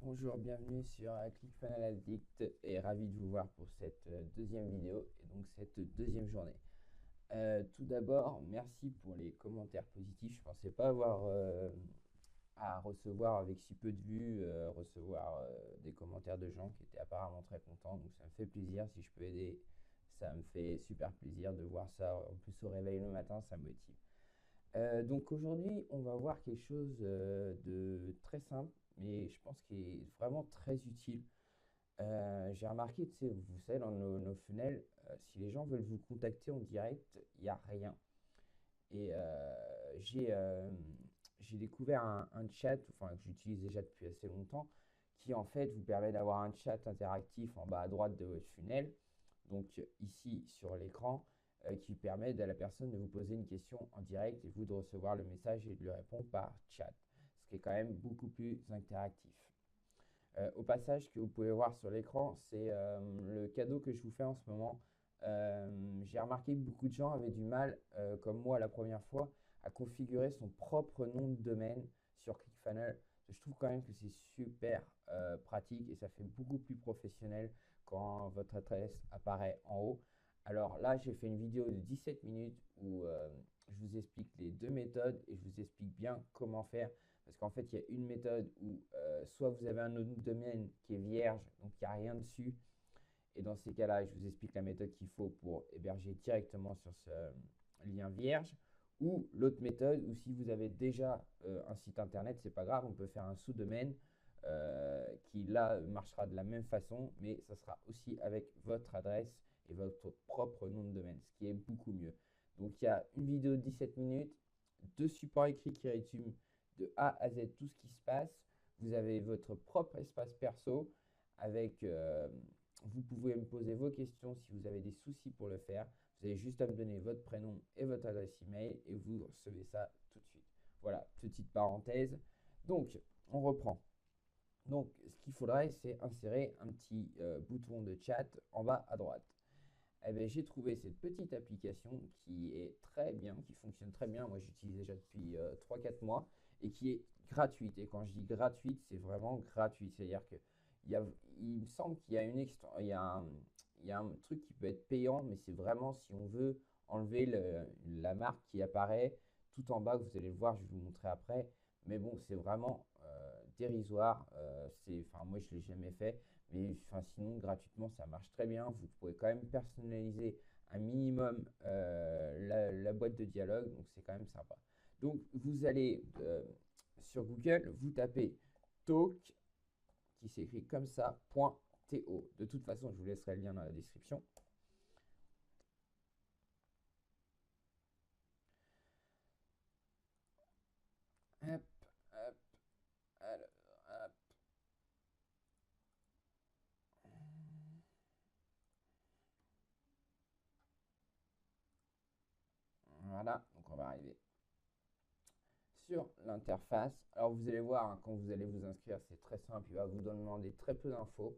Bonjour, bienvenue sur ClickFunnels Addict et ravi de vous voir pour cette deuxième vidéo et donc cette deuxième journée. Tout d'abord, merci pour les commentaires positifs. Je ne pensais pas avoir à recevoir avec si peu de vues, recevoir des commentaires de gens qui étaient apparemment très contents. Donc ça me fait plaisir si je peux aider. Ça me fait super plaisir de voir ça. En plus au réveil le matin, ça me motive. Donc aujourd'hui, on va voir quelque chose de très simple, mais je pense qu'il est vraiment très utile. J'ai remarqué, vous savez, dans nos funnels, si les gens veulent vous contacter en direct, il n'y a rien. Et j'ai découvert un chat, enfin, que j'utilise déjà depuis assez longtemps, qui en fait vous permet d'avoir un chat interactif en bas à droite de votre funnel, donc ici sur l'écran, qui permet à la personne de vous poser une question en direct et vous de recevoir le message et de lui répondre par chat, ce qui est quand même beaucoup plus interactif. Au passage, ce que vous pouvez voir sur l'écran, c'est le cadeau que je vous fais en ce moment. J'ai remarqué que beaucoup de gens avaient du mal, comme moi la première fois, à configurer son propre nom de domaine sur ClickFunnels. Je trouve quand même que c'est super pratique et ça fait beaucoup plus professionnel quand votre adresse apparaît en haut. Alors là, j'ai fait une vidéo de 17 minutes où je vous explique les deux méthodes et je vous explique bien comment faire. Parce qu'en fait, il y a une méthode où soit vous avez un nom de domaine qui est vierge, donc il n'y a rien dessus. Et dans ces cas-là, je vous explique la méthode qu'il faut pour héberger directement sur ce lien vierge. Ou l'autre méthode où si vous avez déjà un site internet, c'est pas grave, on peut faire un sous-domaine qui là marchera de la même façon, mais ça sera aussi avec votre adresse et votre propre nom de domaine, ce qui est beaucoup mieux. Donc il y a une vidéo de 17 minutes, deux supports écrits qui résument de A à Z tout ce qui se passe. Vous avez votre propre espace perso avec vous pouvez me poser vos questions si vous avez des soucis pour le faire. Vous avez juste à me donner votre prénom et votre adresse email et vous recevez ça tout de suite. Voilà, petite parenthèse. Donc, on reprend. Donc, ce qu'il faudrait, c'est insérer un petit bouton de chat en bas à droite. Eh bien, j'ai trouvé cette petite application qui est très bien, qui fonctionne très bien. Moi, j'utilise déjà depuis 3-4 mois et qui est gratuite. Et quand je dis gratuite, c'est vraiment gratuit. C'est-à-dire que il, y a, il me semble qu'il y a il y a un truc qui peut être payant, mais c'est vraiment si on veut enlever la marque qui apparaît tout en bas, vous allez le voir, je vais vous montrer après. Mais bon, c'est vraiment dérisoire. Enfin, moi, je ne l'ai jamais fait. Mais enfin, sinon, gratuitement, ça marche très bien. Vous pouvez quand même personnaliser un minimum la boîte de dialogue, donc c'est quand même sympa. Donc, vous allez sur Google, vous tapez talk, qui s'écrit comme ça, .to. De toute façon, je vous laisserai le lien dans la description. Hop, hop, alors, hop. Voilà, donc on va arriver sur l'interface. Alors vous allez voir, hein, quand vous allez vous inscrire, c'est très simple, il va vous demander très peu d'infos.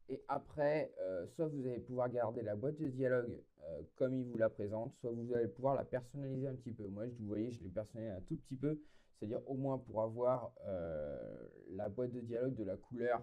Et après, soit vous allez pouvoir garder la boîte de dialogue comme il vous la présente, soit vous allez pouvoir la personnaliser un petit peu. Moi, vous voyez, je l'ai personnalisé un tout petit peu, c'est-à-dire au moins pour avoir la boîte de dialogue de la couleur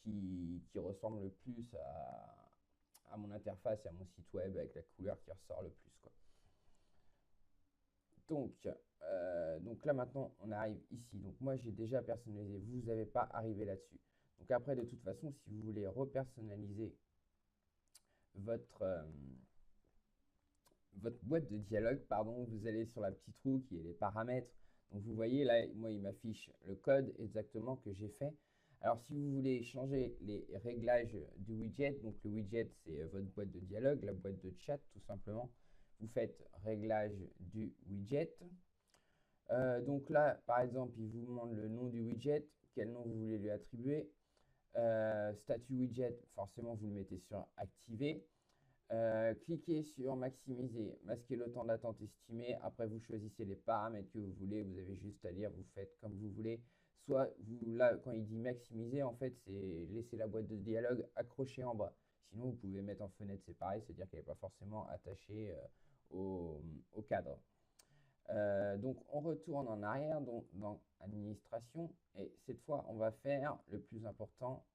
qui ressemble le plus à mon interface et à mon site web avec la couleur qui ressort le plus, quoi. Donc là maintenant, on arrive ici. Donc moi, j'ai déjà personnalisé. Vous n'avez pas arrivé là-dessus. Donc après, de toute façon, si vous voulez repersonnaliser votre, votre boîte de dialogue, pardon, vous allez sur la petite roue qui est les paramètres. Donc vous voyez là, moi, il m'affiche le code exactement que j'ai fait. Alors si vous voulez changer les réglages du widget, donc le widget, c'est votre boîte de dialogue, la boîte de chat tout simplement. Vous faites réglage du widget. Donc là, par exemple, il vous demande le nom du widget, quel nom vous voulez lui attribuer. Statut widget, forcément, vous le mettez sur activer. Cliquez sur maximiser, masquer le temps d'attente estimé. Après, vous choisissez les paramètres que vous voulez. Vous avez juste à lire, vous faites comme vous voulez. Soit, vous, là, quand il dit maximiser, en fait, c'est laisser la boîte de dialogue accrochée en bas. Sinon, vous pouvez mettre en fenêtre, c'est pareil, c'est-à-dire qu'elle n'est pas forcément attachée au cadre. Donc, on retourne en arrière donc, dans administration et cette fois, on va faire le plus important.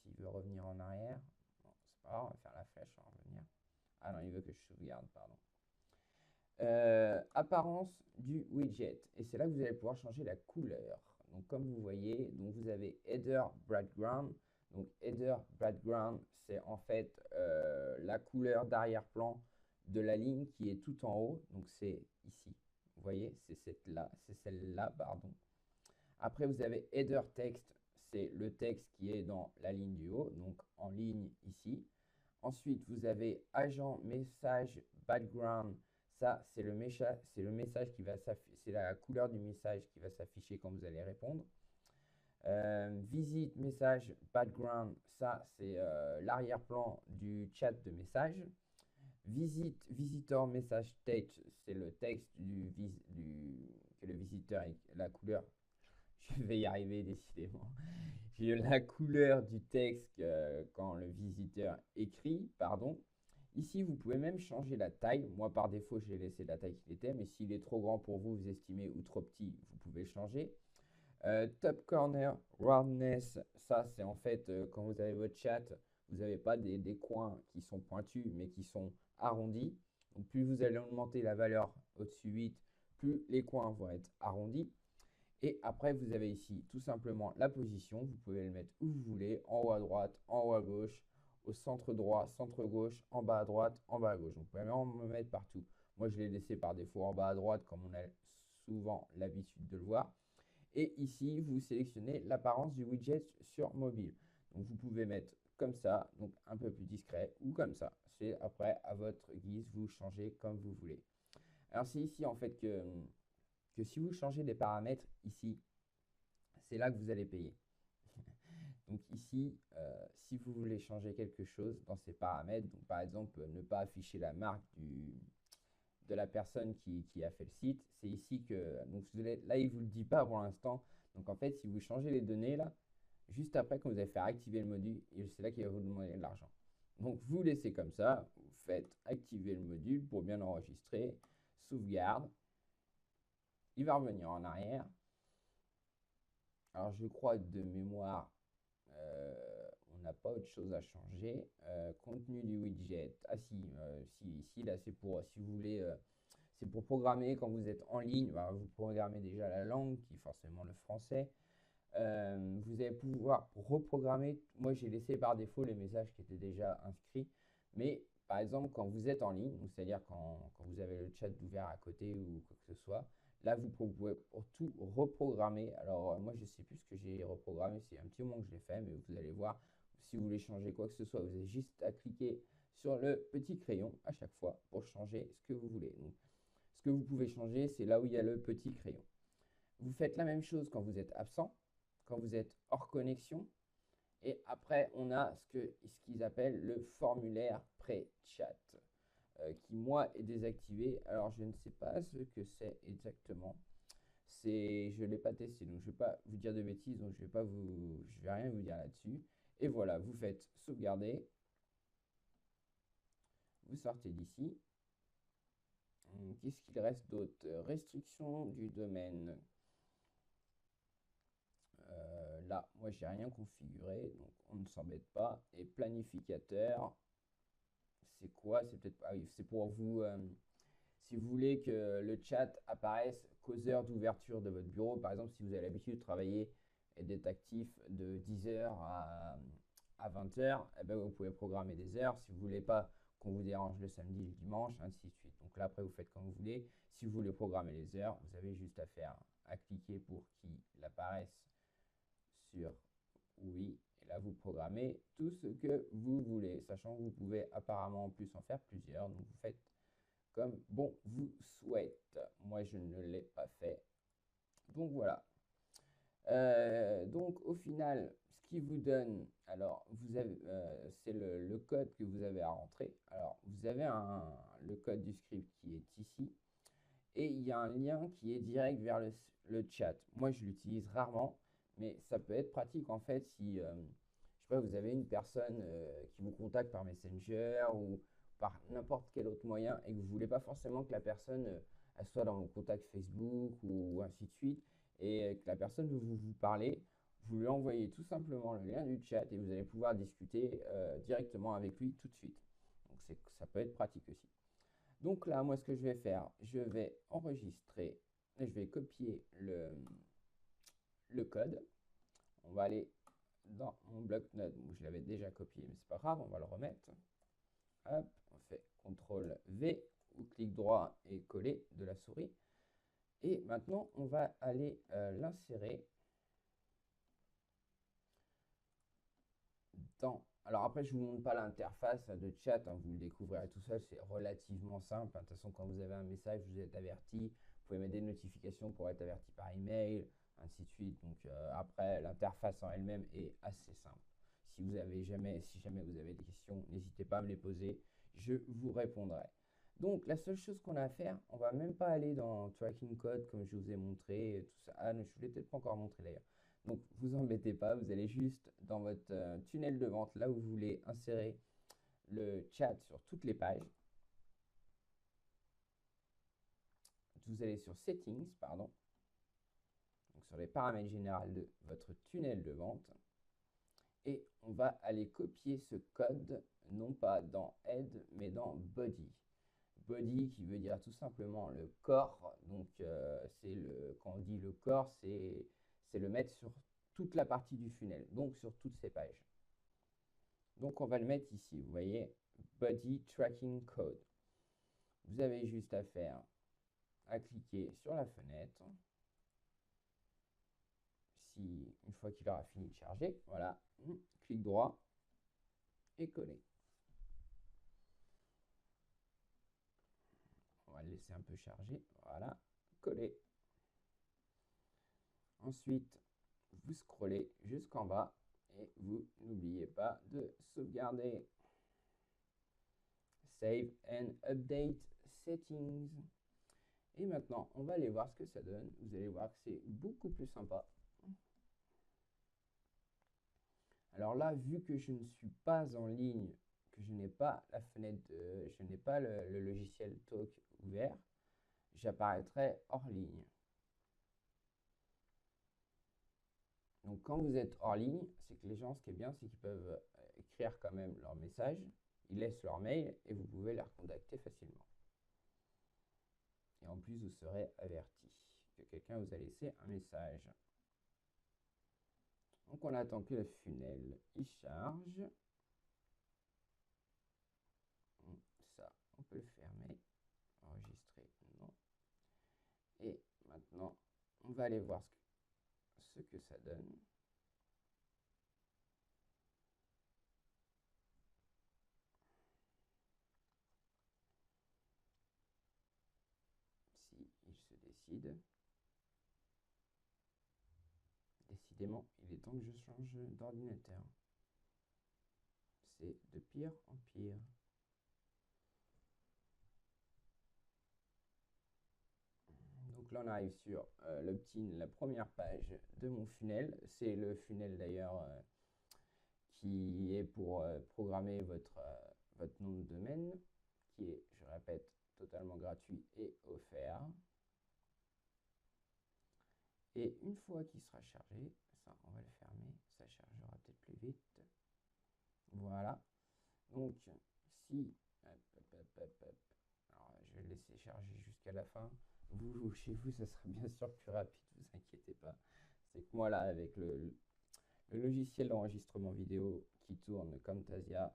S'il veut revenir en arrière, bon, c'est pas grave, on va faire la flèche, on va revenir. Ah non, il veut que je sauvegarde, pardon. Apparence du widget. Et c'est là que vous allez pouvoir changer la couleur. Donc, comme vous voyez, donc vous avez header background. Donc, header background, c'est en fait la couleur d'arrière-plan de la ligne qui est tout en haut. Donc, c'est ici. Vous voyez, c'est celle-là, pardon. Après, vous avez header text, c'est le texte qui est dans la ligne du haut, donc en ligne ici. Ensuite, vous avez agent message background. Ça, c'est le message qui va s'afficher, c'est la couleur du message qui va s'afficher quand vous allez répondre. Visite message background, ça, c'est l'arrière-plan du chat de message. Visitor message text, c'est le texte que le visiteur, la couleur. Je vais y arriver décidément. J'ai la couleur du texte quand le visiteur écrit, pardon. Ici, vous pouvez même changer la taille. Moi, par défaut, j'ai laissé la taille qu'il était, mais s'il est trop grand pour vous, vous estimez, ou trop petit, vous pouvez changer. Top corner, roundness, ça c'est en fait quand vous avez votre chat, vous n'avez pas des coins qui sont pointus, mais qui sont arrondis. Donc plus vous allez augmenter la valeur au-dessus 8, plus les coins vont être arrondis. Et après, vous avez ici tout simplement la position. Vous pouvez le mettre où vous voulez, en haut à droite, en haut à gauche, au centre droit, centre gauche, en bas à droite, en bas à gauche. Donc, vous pouvez même me mettre partout. Moi, je l'ai laissé par défaut en bas à droite, comme on a souvent l'habitude de le voir. Et ici, vous sélectionnez l'apparence du widget sur mobile. Donc, vous pouvez mettre comme ça, donc un peu plus discret, ou comme ça. C'est après à votre guise, vous changez comme vous voulez. Alors, c'est ici en fait que si vous changez des paramètres ici, c'est là que vous allez payer. Donc ici, si vous voulez changer quelque chose dans ces paramètres, donc par exemple ne pas afficher la marque de la personne qui a fait le site, c'est ici que, donc là il ne vous le dit pas pour l'instant, donc en fait si vous changez les données là, juste après quand vous allez faire activer le module, c'est là qu'il va vous demander de l'argent. Donc vous laissez comme ça, vous faites activer le module pour bien enregistrer, sauvegarde, il va revenir en arrière. Alors, je crois de mémoire, on n'a pas autre chose à changer. Contenu du widget. Ah si, ici, là, c'est pour, si vous voulez, c'est pour programmer quand vous êtes en ligne. Bah, vous programmez déjà la langue, qui est forcément le français. Vous allez pouvoir reprogrammer. Moi, j'ai laissé par défaut les messages qui étaient déjà inscrits. Mais par exemple, quand vous êtes en ligne, c'est-à-dire quand vous avez le chat ouvert à côté ou quoi que ce soit, là, vous pouvez tout reprogrammer. Alors, moi, je ne sais plus ce que j'ai reprogrammé. C'est un petit moment que je l'ai fait, mais vous allez voir. Si vous voulez changer quoi que ce soit, vous avez juste à cliquer sur le petit crayon à chaque fois pour changer ce que vous voulez. Donc, ce que vous pouvez changer, c'est là où il y a le petit crayon. Vous faites la même chose quand vous êtes absent, quand vous êtes hors connexion. Et après, on a ce qu'ils appellent le formulaire pré-chat, qui, moi, est désactivé. Alors, je ne sais pas ce que c'est exactement. Je ne l'ai pas testé, donc je ne vais pas vous dire de bêtises, donc je vais rien vous dire là-dessus. Et voilà, vous faites sauvegarder. Vous sortez d'ici. Qu'est-ce qu'il reste d'autre? Restriction du domaine. Là, moi, j'ai rien configuré, donc on ne s'embête pas. Et planificateur, c'est quoi? C'est peut-être ah oui, c'est pour vous, si vous voulez que le chat apparaisse qu'aux heures d'ouverture de votre bureau. Par exemple, si vous avez l'habitude de travailler et d'être actif de 10h à 20h, eh ben, vous pouvez programmer des heures. Si vous ne voulez pas qu'on vous dérange le samedi et le dimanche, ainsi de suite. Donc là, après, vous faites comme vous voulez. Si vous voulez programmer les heures, vous avez juste à cliquer pour qu'il apparaisse sur oui. Et là, vous programmez tout ce que vous voulez, sachant que vous pouvez apparemment en plus en faire plusieurs. Donc, vous faites comme bon vous souhaite. Moi, je ne l'ai pas fait. Donc, voilà. Donc, au final, ce qui vous donne, alors, vous avez, c'est le code que vous avez à rentrer. Alors, vous avez le code du script qui est ici. Et il y a un lien qui est direct vers le chat. Moi, je l'utilise rarement, mais ça peut être pratique en fait si, je sais pas, vous avez une personne qui vous contacte par Messenger ou par n'importe quel autre moyen et que vous voulez pas forcément que la personne elle soit dans vos contacts Facebook ou ainsi de suite, et que la personne veut vous parler, vous lui envoyez tout simplement le lien du chat et vous allez pouvoir discuter directement avec lui tout de suite. Donc ça peut être pratique aussi. Donc là, moi, ce que je vais faire, je vais enregistrer, et je vais copier le code. On va aller dans mon bloc-notes où je l'avais déjà copié, mais c'est pas grave, on va le remettre. Hop, on fait CTRL V ou clic droit et coller de la souris. Et maintenant, on va aller l'insérer dans... Alors après, je ne vous montre pas l'interface de chat, hein, vous le découvrirez tout seul, c'est relativement simple. De toute façon, quand vous avez un message, vous êtes averti. Vous pouvez mettre des notifications pour être averti par email, ainsi de suite. Donc après, l'interface en elle-même est assez simple. Si jamais vous avez des questions, n'hésitez pas à me les poser, je vous répondrai. Donc la seule chose qu'on a à faire, on va même pas aller dans tracking code comme je vous ai montré, tout ça. Ah non, je ne vous l'ai peut-être pas encore montré d'ailleurs. Donc vous embêtez pas, vous allez juste dans votre tunnel de vente, là où vous voulez insérer le chat sur toutes les pages. Vous allez sur Settings, pardon, donc sur les paramètres généraux de votre tunnel de vente. Et on va aller copier ce code, non pas dans Head, mais dans Body. Body qui veut dire tout simplement le corps. Donc quand on dit le corps, c'est le mettre sur toute la partie du funnel, donc sur toutes ces pages. Donc on va le mettre ici, vous voyez, Body Tracking Code. Vous avez juste à faire, à cliquer sur la fenêtre. Une fois qu'il aura fini de charger, voilà, clic droit et coller. On va le laisser un peu charger, voilà, coller. Ensuite, vous scrollez jusqu'en bas et vous n'oubliez pas de sauvegarder. Save and update settings. Et maintenant, on va aller voir ce que ça donne. Vous allez voir que c'est beaucoup plus sympa. Alors là, vu que je ne suis pas en ligne, que je n'ai pas la fenêtre, je n'ai pas le logiciel Talk ouvert, j'apparaîtrai hors ligne. Donc quand vous êtes hors ligne, c'est que les gens, ce qui est bien, c'est qu'ils peuvent écrire quand même leur message, ils laissent leur mail et vous pouvez les recontacter facilement. Et en plus, vous serez averti que quelqu'un vous a laissé un message. Donc on attend que le funnel il charge. Ça, on peut le fermer. Enregistrer, non. Et maintenant, on va aller voir ce que ça donne. Si il se décide. Décidément, il est temps que je change d'ordinateur. C'est de pire en pire. Donc là, on arrive sur la première page de mon funnel. C'est le funnel d'ailleurs qui est pour programmer votre nom de domaine, qui est, je répète, totalement gratuit et offert. Et une fois qu'il sera chargé, ça, on va le fermer, ça chargera peut-être plus vite. Voilà. Donc, si, alors je vais le laisser charger jusqu'à la fin. Vous, chez vous, ça sera bien sûr plus rapide, ne vous inquiétez pas. C'est que moi, là, avec le logiciel d'enregistrement vidéo qui tourne Camtasia,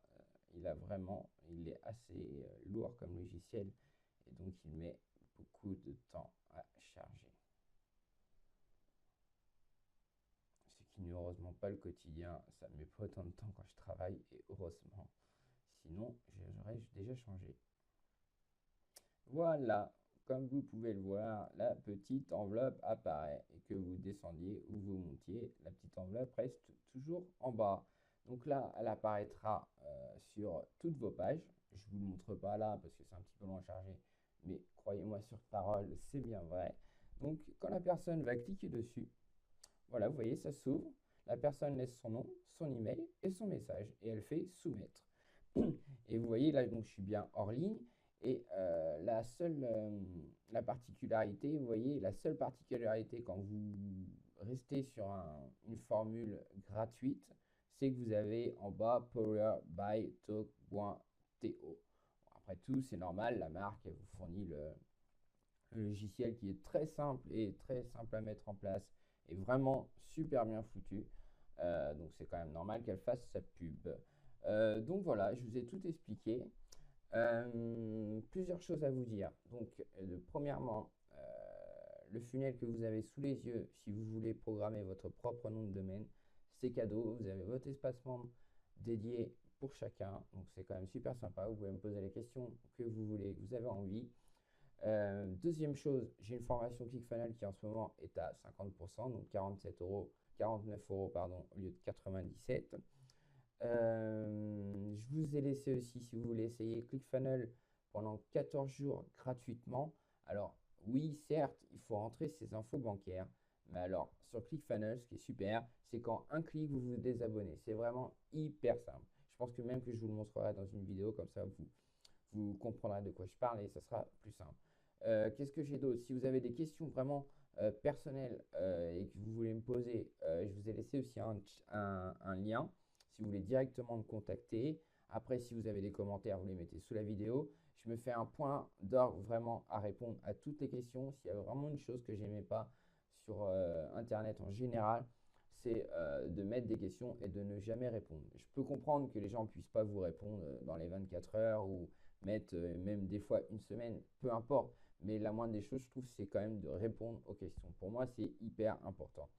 il est assez lourd comme logiciel et donc il met beaucoup de temps à charger. Ce qui n'est heureusement pas le quotidien, ça ne met pas autant de temps quand je travaille et heureusement, sinon j'aurais déjà changé. Voilà, comme vous pouvez le voir, la petite enveloppe apparaît et que vous descendiez ou vous montiez, la petite enveloppe reste toujours en bas. Donc là, elle apparaîtra sur toutes vos pages. Je ne vous le montre pas là parce que c'est un petit peu loin chargé, mais croyez-moi sur parole, c'est bien vrai. Donc quand la personne va cliquer dessus, voilà, vous voyez, ça s'ouvre. La personne laisse son nom, son email et son message et elle fait soumettre. Et vous voyez là, donc je suis bien hors ligne. Et la particularité, vous voyez, la seule particularité quand vous restez sur une formule gratuite, c'est que vous avez en bas powerbytalk.to. Après tout, c'est normal, la marque elle vous fournit le logiciel qui est très simple et très simple à mettre en place et vraiment super bien foutu. Donc c'est quand même normal qu'elle fasse sa pub. Donc voilà, je vous ai tout expliqué. Plusieurs choses à vous dire. Donc, premièrement, le funnel que vous avez sous les yeux, si vous voulez programmer votre propre nom de domaine, c'est cadeau. Vous avez votre espace membre dédié pour chacun. Donc, c'est quand même super sympa. Vous pouvez me poser les questions que vous voulez, que vous avez envie. Deuxième chose, j'ai une formation ClickFunnels qui en ce moment est à 50%, donc 49 euros pardon, au lieu de 97. Je vous ai laissé aussi, si vous voulez essayer ClickFunnels pendant 14 jours gratuitement. Alors, oui, certes, il faut rentrer ses infos bancaires. Mais alors, sur ClickFunnels, ce qui est super, c'est qu'en un clic, vous vous désabonnez. C'est vraiment hyper simple. Je pense que même que je vous le montrerai dans une vidéo, comme ça, vous comprendrez de quoi je parle et ça sera plus simple. Qu'est-ce que j'ai d'autre? Si vous avez des questions vraiment personnelles et que vous voulez me poser, je vous ai laissé aussi un lien si vous voulez directement me contacter. Après, si vous avez des commentaires, vous les mettez sous la vidéo. Je me fais un point d'orgue vraiment à répondre à toutes les questions. S'il y a vraiment une chose que j'aimais pas sur Internet en général, c'est de mettre des questions et de ne jamais répondre. Je peux comprendre que les gens ne puissent pas vous répondre dans les 24 heures ou mettre même des fois une semaine, peu importe. Mais la moindre des choses, je trouve, c'est quand même de répondre aux questions. Pour moi, c'est hyper important.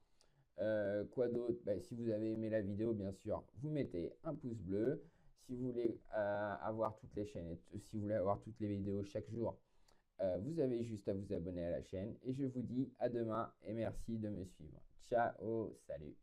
Quoi d'autre? Si vous avez aimé la vidéo, bien sûr, vous mettez un pouce bleu. Si vous voulez avoir toutes les chaînes, si vous voulez avoir toutes les vidéos chaque jour, vous avez juste à vous abonner à la chaîne. Et je vous dis à demain et merci de me suivre. Ciao, salut.